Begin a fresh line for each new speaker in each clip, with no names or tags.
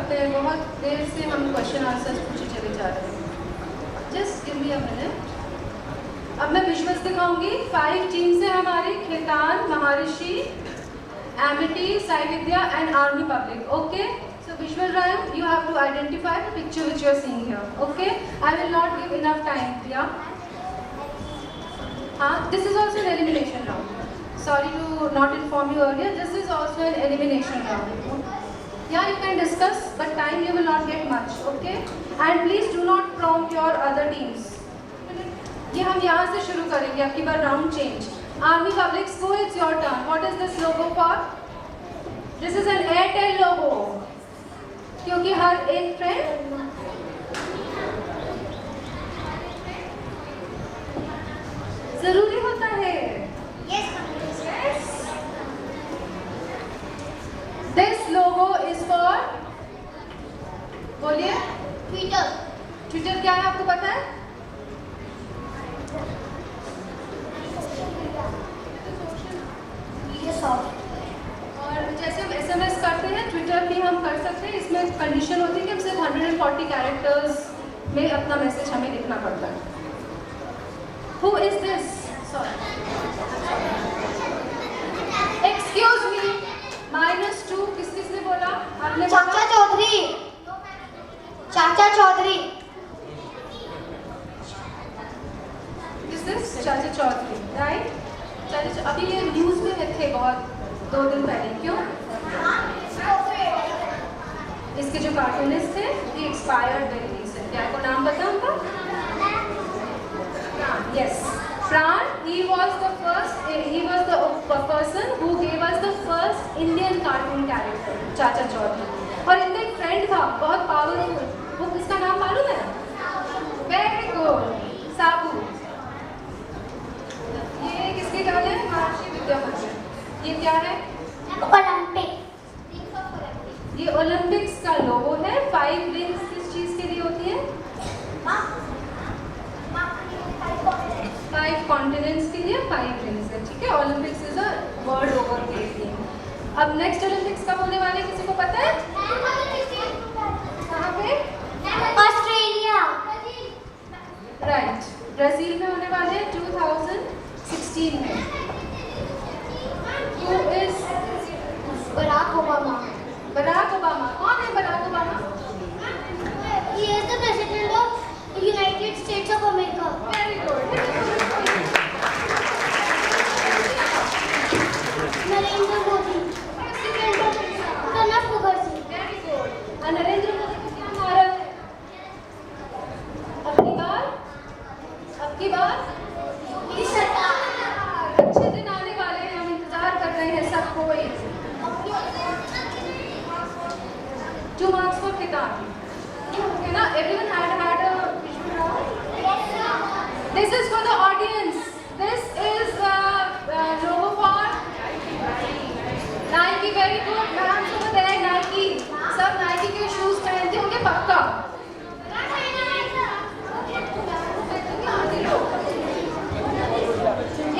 करते हैं, बहुत देर से हम क्वेश्चन आंसर्स पूछे चले जा रहे हैं। Just give me a minute. अब मैं विजुअल्स दिखाऊंगी। 5 टीम्स हैं हमारी, खेतान, महर्षि, Amity, Sai Vidya and army public. Okay, so visual rhyme, you have to identify the picture which you are seeing here. Okay, I will not give enough time. Yeah, this is also an elimination round. Sorry to not inform you earlier, this is also an elimination round. Yeah, you can discuss, but time you will not get much, okay? And please do not prompt your other teams. ये हम यहाँ से शुरू करेंगे, आपकी बार round change. Army Public School, it's your turn. What is this logo for? This is an Airtel logo. क्योंकि हर एक friend जरूरी होता है. Yes. This logo is for, बोलिए. Twitter क्या है आपको पता है? और जैसे हम SMS करते हैं, ट्विटर भी हम कर सकते हैं. इसमें कंडीशन होती है कि हम सिर्फ 140 कैरेक्टर्स में अपना मैसेज हमें लिखना पड़ता है. Who is this? Sorry. Excuse me. -2 किसने बोला? आपने बोला?
चाचा चौधरी.
Is this चाचा चौधरी? Right? चाचा अभी ये न्यूज़ में थे बहुत 2 दिन पहले. क्यों? इसके जो कार्टूनिस्ट थे, ये एक्सपायर्ड वेरी रिसेंटली. आपको नाम पता उनका? Yes. Fran, he was the person who gave us the first Indian cartoon character, चाचा चौधरी. और इनका एक फ्रेंड था, बहुत पावरफुल. वो किसका नाम मालूम है? Very good. साबू. ये किसके गाने हैं? महर्षि विद्या मंदिर. ये क्या है? ये ओलंपिक्स का लोगो है. 5 रिंग्स किस चीज के लिए होती है? 5 कॉन्टिनेंट्स के लिए 5 रिंग्स है. ठीक है, Olympics is a world over game. अब नेक्स्ट ओलंपिक्स कब होने वाले, किसी को पता है? कहाँ पे?
ऑस्ट्रेलिया.
राइट, ब्राजील में होने वाले हैं 2016 में. Who is
Barack Obama.
Barack Obama. कौन है Barack Obama?
He is the president of United States of America.
Very good.
Narendra Modi. Pranab Mukherjee.
Very good. और नरेंद्र मोदी को क्या मारा है? अब की बार
मोदी सरकार.
अच्छे दिन आने वाले हैं, हम इंतजार कर रहे हैं सब कोई. 2 marks for किताब. Okay ना? Everyone had a visual round. This is for the audience. This is logo for Nike. Very good. Ma'am को बताया Nike. सब Nike के शूज पहनते होंगे पक्का.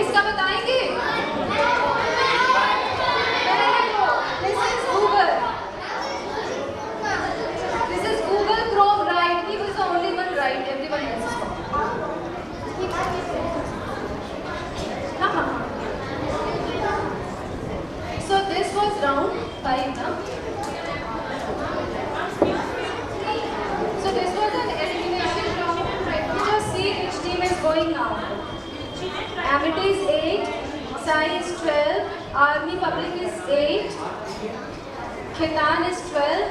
इसका बताएंगे? This is Google. This is Google Chrome, right? He was the only one right. Everyone else is wrong. हाँ. So this was round 5 now. So this was an elimination round. Let me just see which team is going now. Amity is 8, Sai is 12, Army Public is 8, Khitan is 12.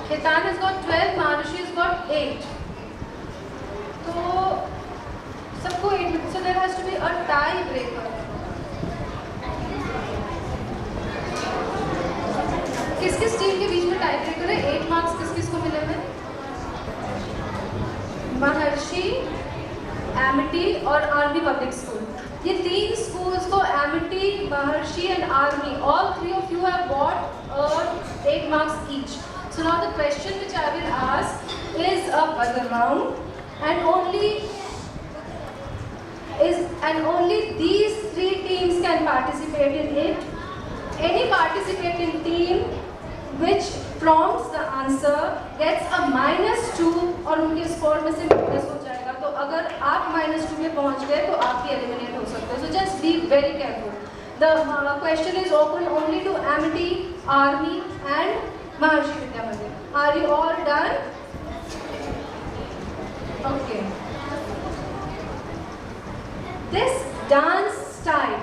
Khitan has got 12, Maharishi has got 8. So सबको 8. So there has to be a tie breaker. किस किस team के बीच में tie breaker है? 8 marks किस किस को मिले हैं? महर्षि, एमिटी और आर्मी पब्लिक स्कूल. ये 3 स्कूल्स को Amity, Maharshi and army, all 3 of you have got 8 marks each. So now the question which I will ask is a buzzer round, and only these 3 teams can participate in it. Any participating team which prompts the answer gets a -2 और उनके score में से minus हो जाएगा. तो अगर आप -2 में पहुंच गए तो आप भी एलिमिनेट हो सकते हो. So just be very careful. The question is open only to Amity, Army and Maharshi Vidya Mandir. Are you all done? Okay. This dance style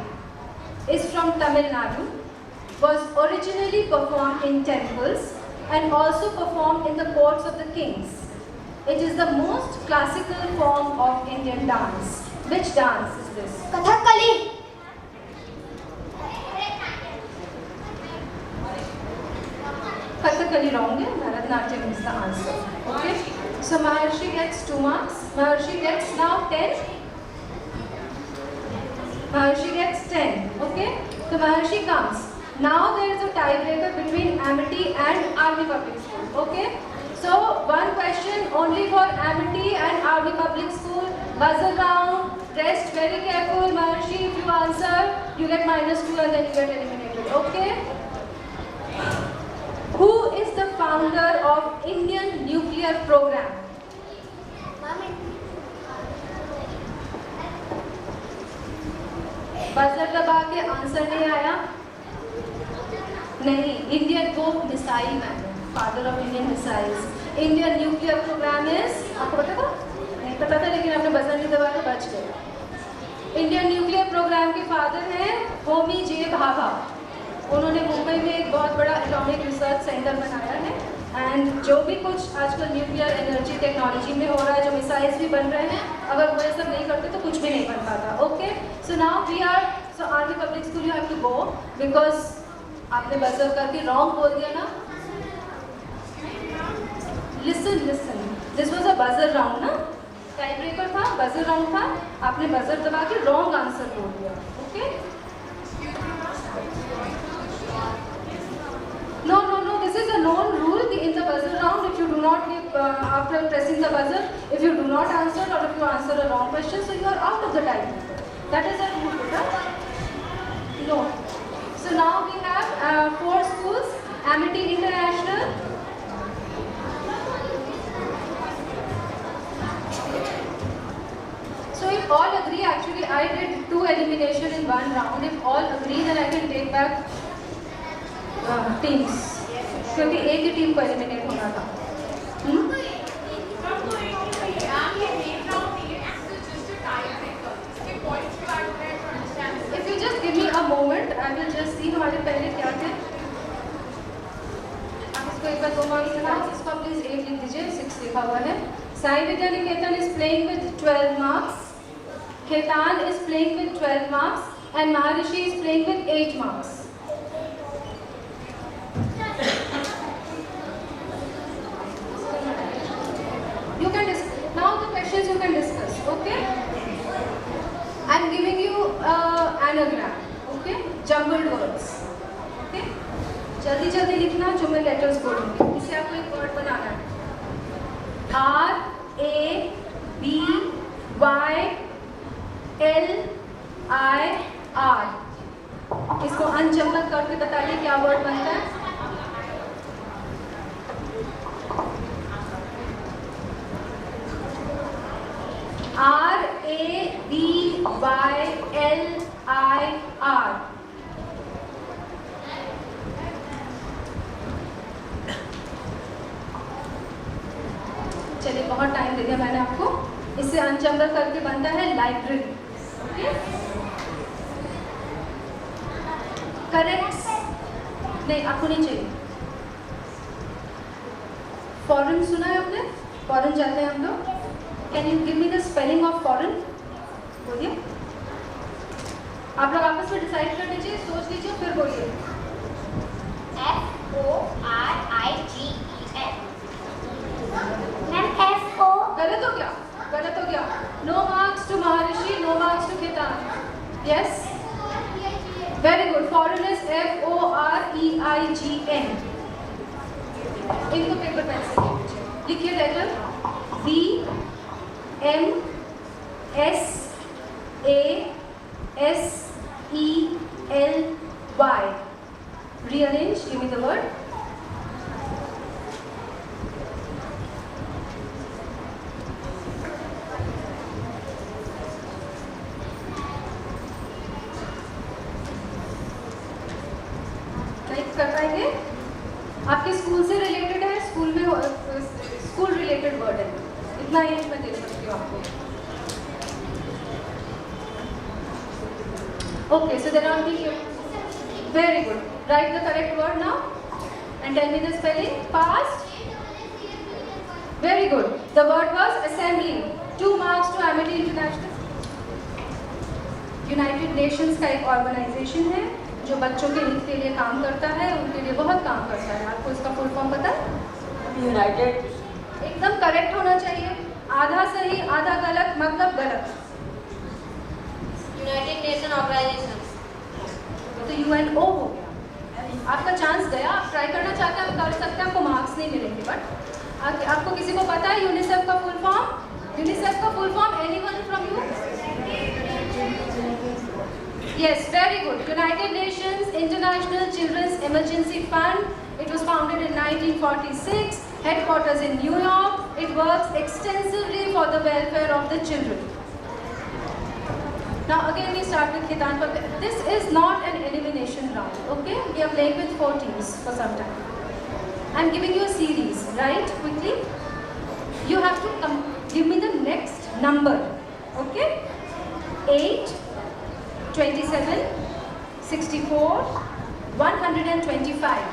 is from Tamil Nadu, was originally performed in temples and also performed in the courts of the kings. It is the most classical form of Indian dance. Which dance is this?
Kathakali.
Kathakali wrong, Bharatanatyam is the answer. Okay? So Maharshi gets 2 marks. Maharshi gets now 10. Maharshi gets 10. Okay? So Maharshi comes. Now there is a tiebreaker between Amity and Army Public School. Okay? So one question only for Amity and Army Public School. Buzzer round. Rest very careful. Maharshi, if you answer, you get -2 and then you get eliminated. Okay? Who is the founder of Indian nuclear program? Buzzer दबा के answer नहीं आया. नहीं, Indian वो missile man, father of Indian missiles. Indian nuclear program is, आपको पता था? नहीं पता था, लेकिन आपने बजर नहीं दबाया तो बच गए. इंडियन न्यूक्लियर प्रोग्राम के फादर हैं होमी जे भाभा. उन्होंने मुंबई में एक बहुत बड़ा एटॉमिक रिसर्च सेंटर बनाया है. एंड जो भी कुछ आजकल न्यूक्लियर एनर्जी टेक्नोलॉजी में हो रहा है, जो मिसाइल्स भी बन रहे हैं, अगर वो ये सब नहीं करते तो कुछ भी नहीं बन पाता. Okay, so now we are, so army public school you have to go because आपने बजर करके रॉन्ग बोल दिया ना. Listen listen, this was a buzzer round ना, टाइम ब्रेकर था, बजर राउंड था. आपने बजर दबा के रॉन्ग आंसर बोल दिया. Okay, no, this is a known rule in the buzzer round. If you do not give after pressing the buzzer, if you do not answer or if you answer a wrong question, so you are out of the time. That is a rule, beta. No. So now we have 4 schools. Amity International. So if all agree, actually I did 2 elimination in 1 round. If all agree, then I can take back teams, क्योंकि एक ही team को eliminate होना था. If you just give me a moment, I will just see हमारे पहले क्या थे. आप इसको एक बार 2 मार्क्स देना. इसको प्लीज 8 लिख दीजिए, 6 लिखा हुआ है. Sai Vidya Niketan is playing with 12 marks. Khetan is playing with 12 marks and Maharshi is playing with 8 marks. You can now the questions you can discuss. Okay, I'm giving you anagram. Okay, jumbled words. Okay, जल्दी जल्दी लिखना जो मैं लेटर्स बोलूँगी. इससे आपको एक word बनाना है. RABYLIR. इसको अनजम्बल करके बताइए क्या वर्ड बनता है. RABYLIR. चलिए, बहुत टाइम दे दिया मैंने आपको. इससे अनजम्बल करके बनता है लाइब्रेरी. Okay, correct. नहीं, आपको नहीं चाहिए. फॉरेन सुना है आपने? फॉरेन जाते हैं हम लोग. Can you give me the spelling of foreign? बोलिए. आप लोग आपस में डिसाइड कर लीजिए, सोच लीजिए, फिर बोलिए.
FORIGEN. Ma'am FO.
गलत हो गया, गलत हो गया. No marks to Maharshi, no marks to Khetan. Yes, very good. Foreign is FOREIGN. इनको पेपर पेन से लिखिए. Letter BMSASELY. Rearrange, give me the word. कर पाएंगे? आपके स्कूल से रिलेटेड है, स्कूल में स्कूल रिलेटेड वर्ड है, इतना एज मैं दे सकती हूँ आपको. Okay, so there are the very good. Write the correct word now and tell me the spelling. Past. Very good. The word was assembly. 2 marks to Amity International. United Nations का एक organisation है जो बच्चों के हित के लिए काम करता है, उनके लिए बहुत काम करता है. आपको इसका फुल फॉर्म पता है? यूनाइटेड. एकदम करेक्ट होना चाहिए, आधा सही आधा गलत, मतलब गलत.
United nation organisation.
तो यूएनओ हो गया. आपका चांस गया, आप ट्राई करना चाहते हैं, आप कर सकते हैं, आपको मार्क्स नहीं मिलेंगे. बट आपको किसी को पता है यूनिसेफ का फुल फॉर्म? यूनिसेफ का full form anyone from you? Yes, very good. United Nations International Children's Emergency Fund. It was founded in 1946. Headquarters in New York. It works extensively for the welfare of the children. Now again we start with Khitan. This is not an elimination round. Okay? We are playing with 4 teams for some time. I'm giving you a series. Right? Quickly. You have to give me the next number. Okay? 8. 27, 64, 125.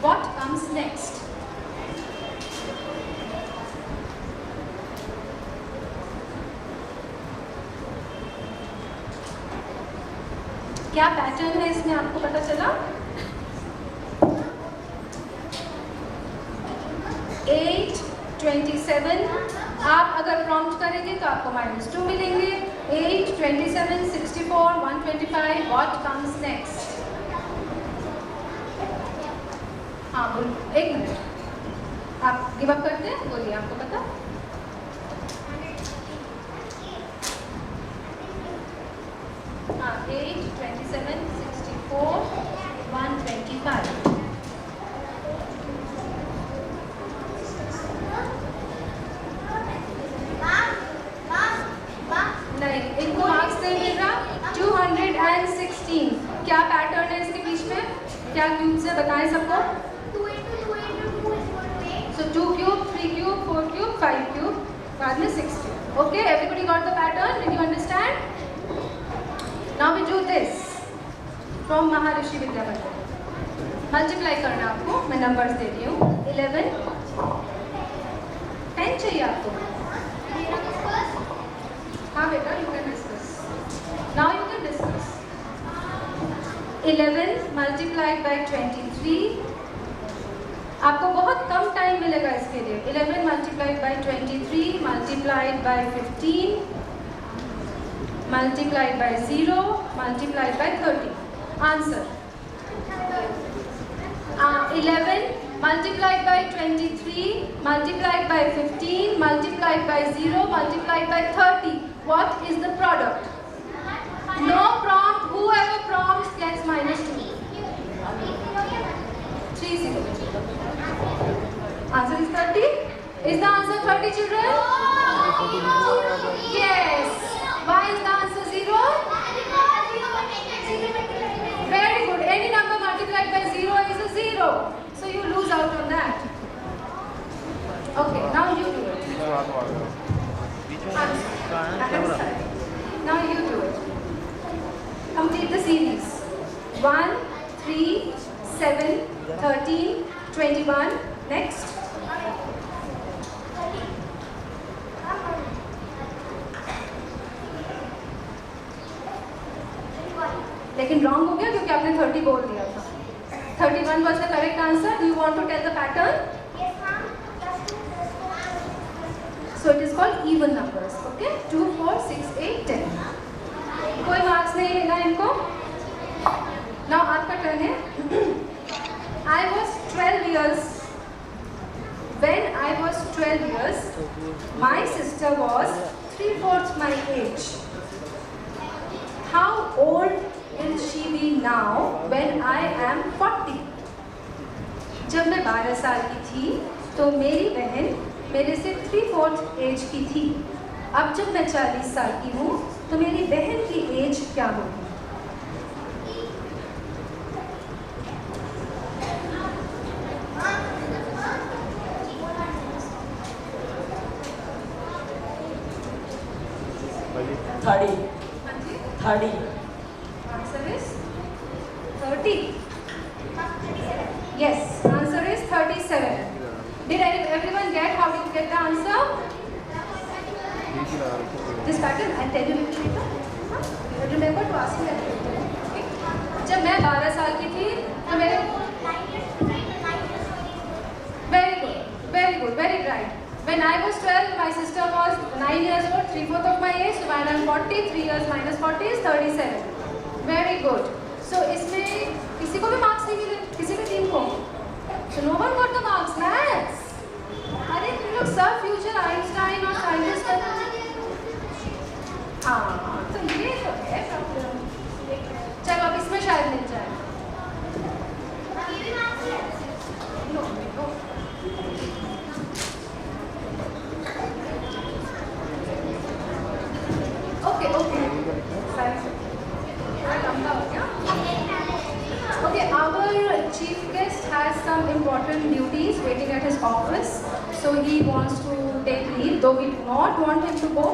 What comes next? क्या pattern है इसमें, आपको पता चला? 8, 27. आप अगर prompt करेंगे तो आपको -2 मिलेंगे. 8, 27, 64, 125. What comes next? हाँ बोल, 1 मिनट. आप गिव अप करते हैं? बोलिए, आपको पता? हाँ, 8, 27, 64, 125. नहीं, इनको मार्क्स नहीं मिल रहा. 216. क्या पैटर्न है इसके बीच में? क्या क्यूब्स है, बताएं सबको.
2 into 2 into 2 is equal to 8.
So 2 cube, 3 cube, 4 cube, 5 cube, बाद में 6 cube. Okay, everybody got the pattern? Did you understand? Now we do this from Maharishi Vidya Mandir. Multiply करना आपको, मैं numbers दे रही हूँ. 11. 10 चाहिए आपको? हाँ बेटा, you can discuss. Now you can discuss. 11 multiplied by 23. आपको बहुत कम टाइम मिलेगा इसके लिए. 11 multiplied by 23 multiplied by 15 multiplied by 0 multiplied by 30. Answer. 11 multiplied by 23 multiplied by 15 multiplied by 0 multiplied by 30. What is the product? No prompt. Whoever prompts gets -2. 3 0. Answer is 30. Is the answer 30, children? Yes. Why is the answer 0? Very good. Any number multiplied by 0 is a 0. So you lose out on that. Okay, now you do it. Now you do it. Complete the series. 1, 3, 7, 13, 21. Next. लेकिन wrong हो गया क्योंकि आपने 30 बोल दिया था. 31 was the correct answer. Do you want to tell the pattern?
Yes, ma'am.
So it is called even numbers. Okay? 2, 4, 6, 8, 10. कोई marks नहीं लेगा इनको. Now आपका टर्न है. I was 12 years. When I was 12 years, my sister was 3/4 my age. How old will she be now when I am 40? जब मैं 12 साल की थी तो मेरी बहन मेरे से 3/4 एज की थी। अब जब मैं 40 साल की हूँ तो मेरी बहन की एज क्या होगी?
Thirty.
Answer is 30. Yes, answer is 37. Did everyone get how did you get the answer? This pattern I'll tell you little later. Remember to ask me that later. Okay? जब मैं 12 साल की थी तो मेरे very good, very right. When I was 12, my sister was 9 years old, 3/4 of my age. So when I'm 40, 3 years minus 40 is 37. Very good. So इसमें किसी को भी marks नहीं मिले, किसी भी टीम को. So no one got the marks. Maths. अरे तुम लोग सब future Einstein और scientist हाँ, तो ये तो है problem. चलो अब इसमें शायद मिल जाए. No. Okay. Okay, our chief guest has some important duties waiting at his office, so he wants to take leave, though we do not want him to go,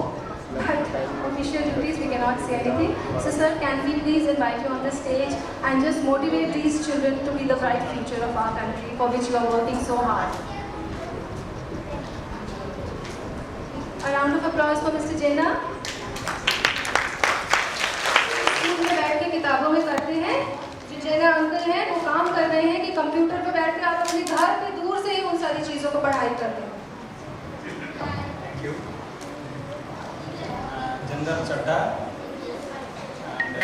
but official duties we cannot say anything. So sir, can we please invite you on the stage and just motivate these children to be the bright future of our country for which you are working so hard. A round of applause for Mr. Jena. School में बैठ के किताबों में करते हैं, जो जेना uncle हैं वो काम कर रहे हैं कि कंप्यूटर पे बैठ के आप अपने घर पे दूर से ही उन सारी चीज़ों को पढ़ाई करते हैं।
चंदन चड्डा